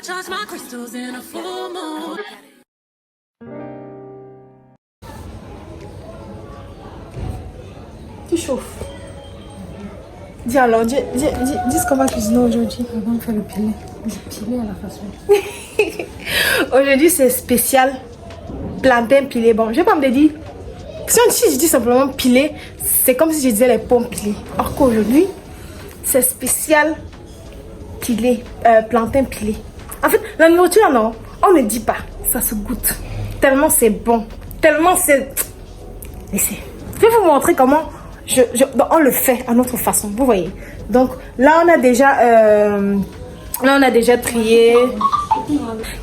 charge my crystals in a full moon. Tu chauffes. Dis alors, dis ce qu'on va cuisiner aujourd'hui. On va faire le pilé. Le pilé à la façon. Aujourd'hui, c'est spécial plantain pilé. Bon, je vais pas me dire. Si je dis simplement pilé, c'est comme si je disais les pommes pilées. Or qu'aujourd'hui, c'est spécial pilé, plantain pilé. En fait, la nourriture, non, on ne dit pas. Ça se goûte. Tellement c'est bon. Tellement c'est... Laissez. Je vais vous montrer comment on le fait à notre façon. Vous voyez. Donc là, on a déjà trié.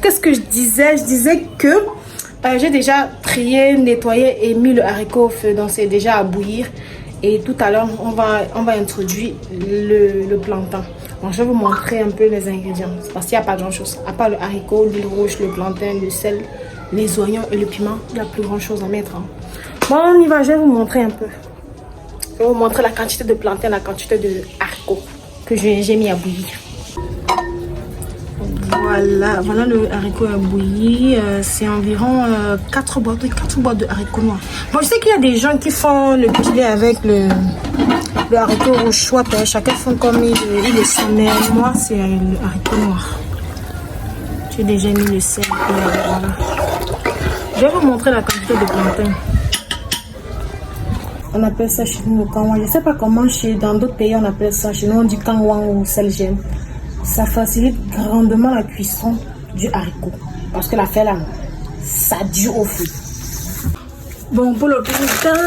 Qu'est-ce que je disais? Je disais que j'ai déjà trié, nettoyé et mis le haricot au feu. Donc c'est déjà à bouillir. Et tout à l'heure, on va introduire le plantain. Donc, je vais vous montrer un peu les ingrédients. Parce qu'il n'y a pas grand chose. À part le haricot, l'huile rouge, le plantain, le sel, les oignons et le piment. Il n'y a plus grand chose à mettre. Hein. Bon, on y va. Je vais vous montrer un peu. Je vais vous montrer la quantité de plantain, la quantité de haricot que j'ai mis à bouillir. Voilà le haricot à bouillir. C'est environ 4 boîtes de haricots noirs. Bon, je sais qu'il y a des gens qui font le pilé avec le haricot rouge soit. Chacun fait comme il le sait. Mais moi, c'est le haricot noir. J'ai déjà mis le sel. Voilà. Je vais vous montrer la quantité de plantain. On appelle ça chez nous le kangwang. Je ne sais pas comment dans d'autres pays on appelle ça. Chez nous, on dit kangwang ou sel gemme. Ça facilite grandement la cuisson du haricot. Parce que la fait là, ça dure au feu. Bon, pour le plantain,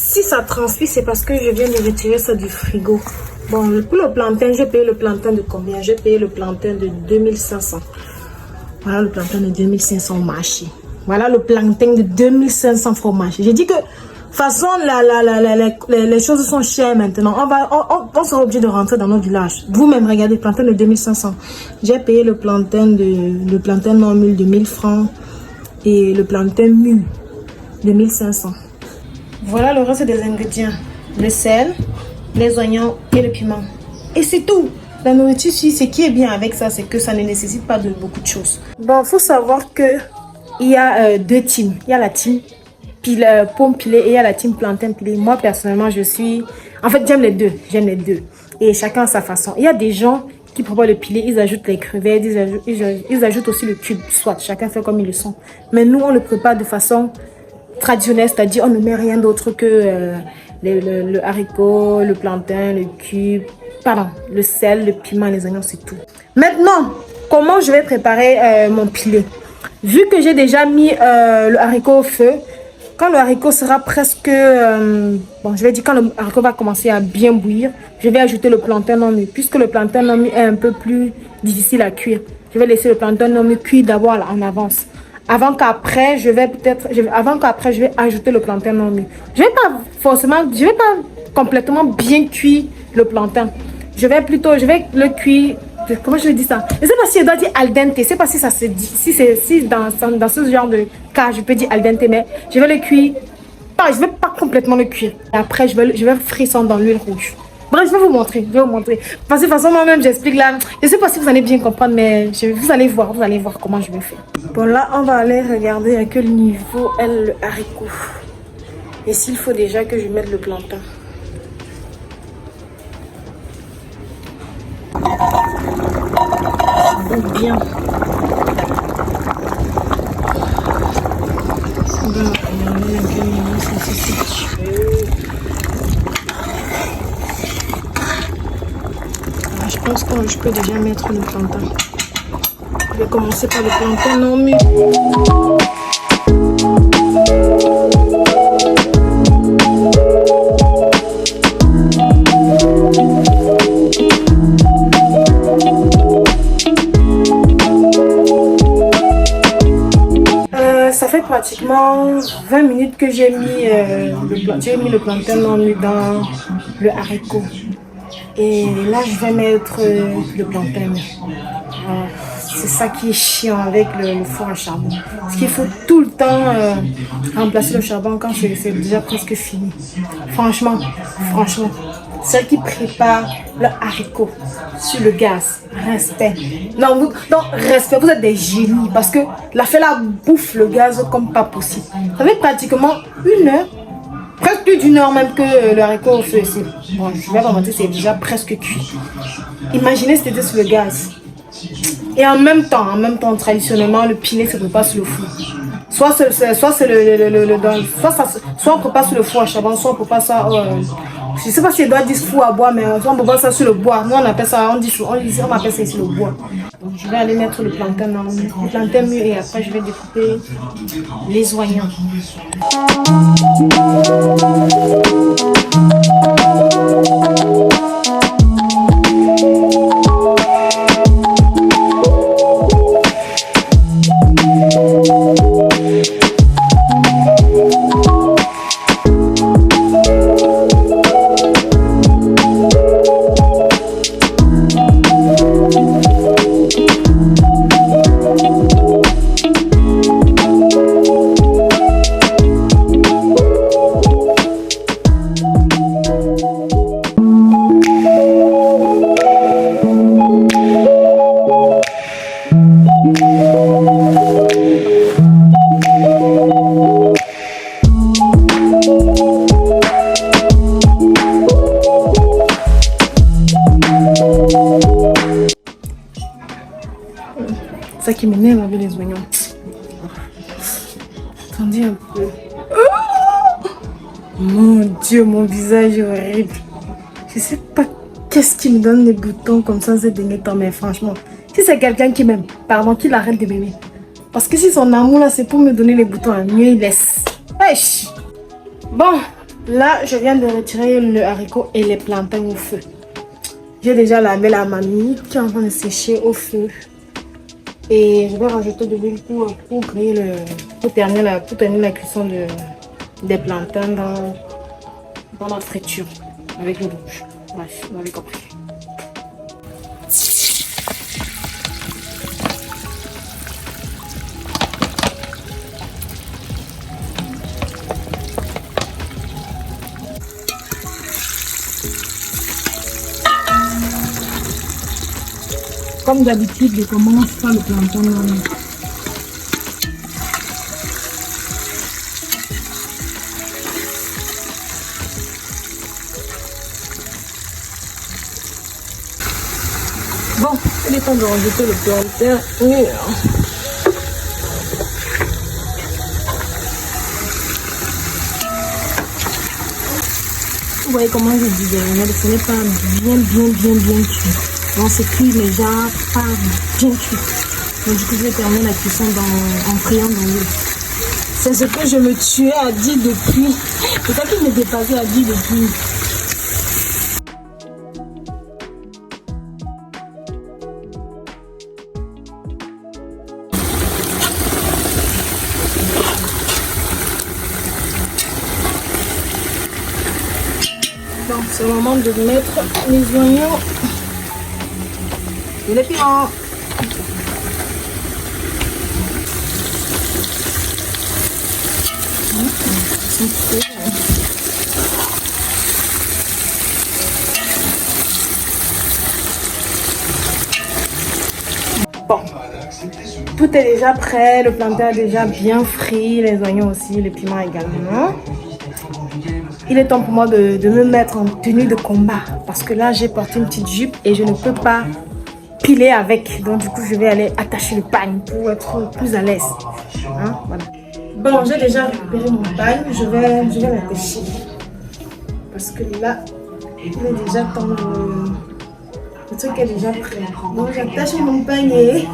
si ça transpire, c'est parce que je viens de retirer ça du frigo. Bon, pour le plantain, j'ai payé le plantain de combien? J'ai payé le plantain de 2500. Voilà le plantain de 2500 au marché. Voilà le plantain de 2500 francs au marché. J'ai dit que de toute façon, les choses sont chères maintenant. On sera obligé de rentrer dans nos villages. Vous-même, regardez, le plantain de 2500. J'ai payé le plantain non mûr de 1000 francs et le plantain mûr de 1500. Voilà le reste des ingrédients. Le sel, les oignons et le piment. Et c'est tout. La nourriture, ce qui est bien avec ça, c'est que ça ne nécessite pas de beaucoup de choses. Bon, il faut savoir que il y a deux teams. Il y a la team pomme pilée et il y a la team plantain pilé. Moi, personnellement, en fait, j'aime les deux. J'aime les deux. Et chacun à sa façon. Il y a des gens qui préparent le pilé, ils ajoutent les crevettes, ils ajoutent aussi le cube. Soit, chacun fait comme ils le sont. Mais nous, on le prépare de façon traditionnelle, c'est-à-dire on ne met rien d'autre que le haricot, le plantain, le cube, le sel, le piment, les oignons, c'est tout. Maintenant, comment je vais préparer mon pilé? Vu que j'ai déjà mis le haricot au feu, quand le haricot sera presque... bon, je vais dire quand le haricot va commencer à bien bouillir, je vais ajouter le plantain non mûr. Puisque le plantain non mûr est un peu plus difficile à cuire, je vais laisser le plantain non mûr cuire d'abord en avance. Avant qu'après, je vais ajouter le plantain non mûr. Je vais pas complètement bien cuire le plantain. Je vais le cuire... Comment je dis ça? Je ne sais pas si je dois dire al dente. Je ne sais pas si ça se dit. Si dans ce genre de cas, je peux dire al dente, mais je vais le cuire. Je ne vais pas complètement le cuire. Et après, je vais frire ça dans l'huile rouge. Bref, je vais vous montrer. Parce que de toute façon, moi-même, j'explique là. Je ne sais pas si vous allez bien comprendre, mais vous allez voir comment je vais faire. Bon, là, on va aller regarder à quel niveau est le haricot. Et s'il faut déjà que je mette le plantain. Bien. Je pense que je peux déjà mettre le plantain. Je vais commencer par le plantain non mûr. Ça fait pratiquement 20 minutes que j'ai mis le plantain non mûr dans le haricot. Et là, je vais mettre le plantain. C'est ça qui est chiant avec le four à charbon. Parce qu'il faut tout le temps remplacer le charbon quand c'est déjà presque fini. Franchement. Ceux qui préparent le haricot sur le gaz, respect. Non, respect, vous êtes des génies parce que la fête bouffe le gaz comme pas possible. Ça fait pratiquement 1 heure, presque plus d'1 heure même que le haricot au feu. Bon, je vais pas mentir, c'est déjà presque cuit. Imaginez si c'était sur le gaz. Et en même temps, traditionnellement, le pilet se prépare sur le four. Soit on prépare sur le four à charbon, soit on prépare ça. Je sais pas si elle doit dire four à bois, mais soit on prépare ça sur le bois. Nous on appelle ça, on appelle ça ici le bois. Donc je vais aller mettre le plantain dans le plantain mûr et après je vais découper les oignons. Ça qui m'énerve avec les oignons. Attendez un peu. Oh mon Dieu, mon visage est horrible. Je sais pas qu'est-ce qui me donne des boutons comme ça ces derniers temps, mais franchement, si c'est quelqu'un qui m'aime, pardon, qu'il arrête de m'aimer. Parce que si son amour là, c'est pour me donner les boutons, mieux il laisse. Wesh. Bon, là, je viens de retirer le haricot et les plantains au feu. J'ai déjà lavé la mamie qui est en train de sécher au feu. Et je vais rajouter de l'huile pour terminer la cuisson des plantains dans la friture avec le rouge. Bref, vous avez compris. Comme d'habitude, je commence par le plantain. Bon, il est temps de rajouter le plantain. Vous voyez comment je disais, ce n'est pas bien cuit. Bon, c'est cuit, mais déjà pas bien cuit. Donc du coup, je vais terminer la cuisson en friant dans l'eau. C'est ce que je me tuais à dire depuis. Peut-être qu'il me dépassait à dire depuis. Bon, c'est le moment de mettre les oignons et les piments. Bon, tout est déjà prêt, le plantain est déjà bien frit, les oignons aussi, les piments également. Il est temps pour moi de me mettre en tenue de combat parce que là j'ai porté une petite jupe et je ne peux pas piler avec. Donc du coup je vais aller attacher le pagne pour être plus à l'aise. Hein? Voilà. Bon, j'ai déjà récupéré mon pagne, je vais l'attacher parce que là il est déjà temps, le truc est déjà prêt. Donc j'attache mon panier.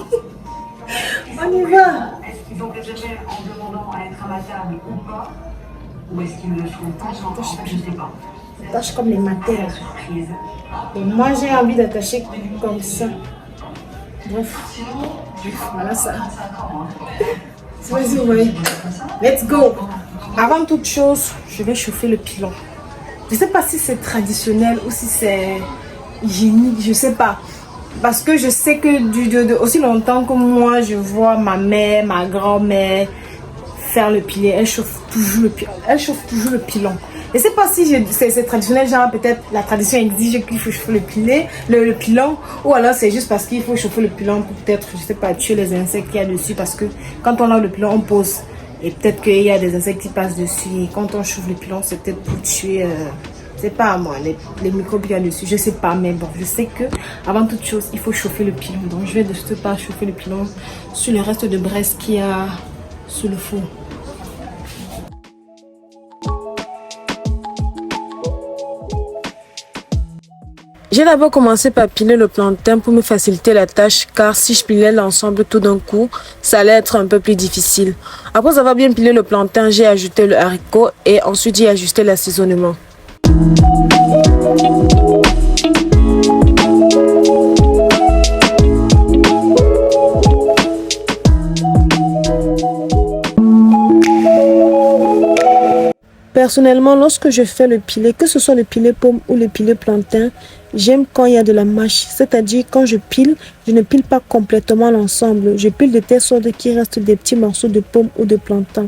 On y va. Est-ce qu'ils ont préféré en demandant à être amateurs ou pas? Ou est-ce qu'ils le font de temps en temps? Je sais pas. J'attache comme les matères. Et moi j'ai envie d'attacher comme ça. Bref, voilà ça. Vas-y, vous voyez. Let's go. Avant toute chose, je vais chauffer le pilon. Je ne sais pas si c'est traditionnel ou si c'est hygiénique, je sais pas. Parce que je sais que de aussi longtemps que moi, je vois ma mère, ma grand-mère faire le pilé. Elle chauffe toujours le pilon. Elle chauffe toujours le pilon. Je ne sais pas si c'est traditionnel, genre peut-être la tradition exige qu'il faut chauffer le pilon, ou alors c'est juste parce qu'il faut chauffer le pilon pour peut-être, je sais pas, tuer les insectes qu'il y a dessus. Parce que quand on lave le pilon, on pose. Et peut-être qu'il y a des insectes qui passent dessus. Et quand on chauffe le pilon, c'est peut-être pour tuer... c'est pas à moi, les microbes qu'il y a dessus, je sais pas, mais bon, je sais que avant toute chose, il faut chauffer le pilon. Donc je vais de ce pas chauffer le pilon sur le reste de braise qu'il y a sur le four. J'ai d'abord commencé par piler le plantain pour me faciliter la tâche, car si je pilais l'ensemble tout d'un coup, ça allait être un peu plus difficile. Après avoir bien pilé le plantain, j'ai ajouté le haricot et ensuite j'ai ajusté l'assaisonnement. Personnellement, lorsque je fais le pilé, que ce soit le pilé pomme ou le pilé plantain, j'aime quand il y a de la mâche. C'est-à-dire, quand je pile, je ne pile pas complètement l'ensemble. Je pile de telle sorte qu'il reste des petits morceaux de pomme ou de plantain.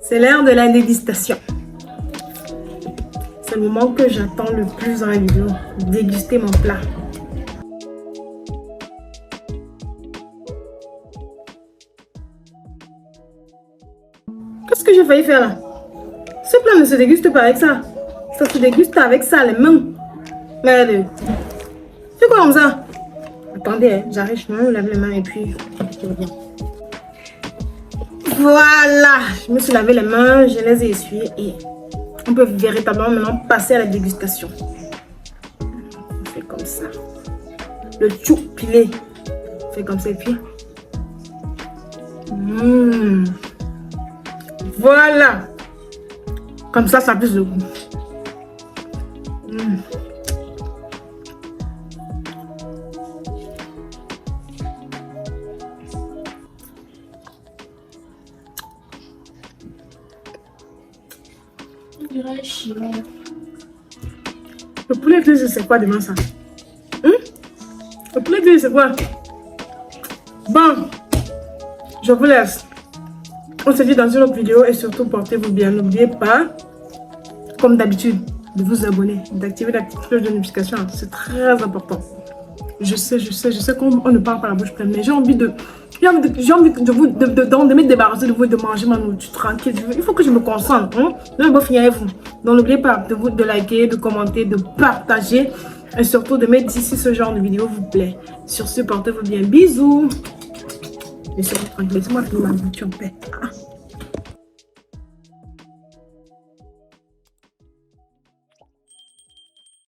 C'est l'heure de la dégustation. C'est le moment que j'attends le plus dans la vidéo. Déguster mon plat. Qu'est-ce que j'ai failli faire là? Ce plat ne se déguste pas avec ça. Ça se déguste avec ça, les mains. Regardez. C'est quoi comme ça? Attendez, hein, j'arrive, je me lave les mains et puis je reviens. Voilà, je me suis lavé les mains, je les ai essuyées et on peut véritablement maintenant passer à la dégustation. On fait comme ça. Le chou pilé. On fait comme ça et puis... Voilà. Comme ça a plus de goût. Le poulet gris, c'est quoi demain ça? Le poulet gris, c'est quoi? Bon, je vous laisse. On se dit dans une autre vidéo et surtout portez-vous bien. N'oubliez pas, comme d'habitude, de vous abonner, d'activer la petite cloche de notification. C'est très important. Je sais qu'on ne parle pas la bouche pleine, mais j'ai envie de me débarrasser de vous et de manger ma nourriture tranquille. Il faut que je me concentre. Je vais finir avec vous. Donc n'oubliez pas de liker, de commenter, de partager et surtout de mettre si ce genre de vidéo vous plaît. Sur ce, portez-vous bien. Bisous. Et surtout tranquille. Laissez-moi finir ma nourriture en paix.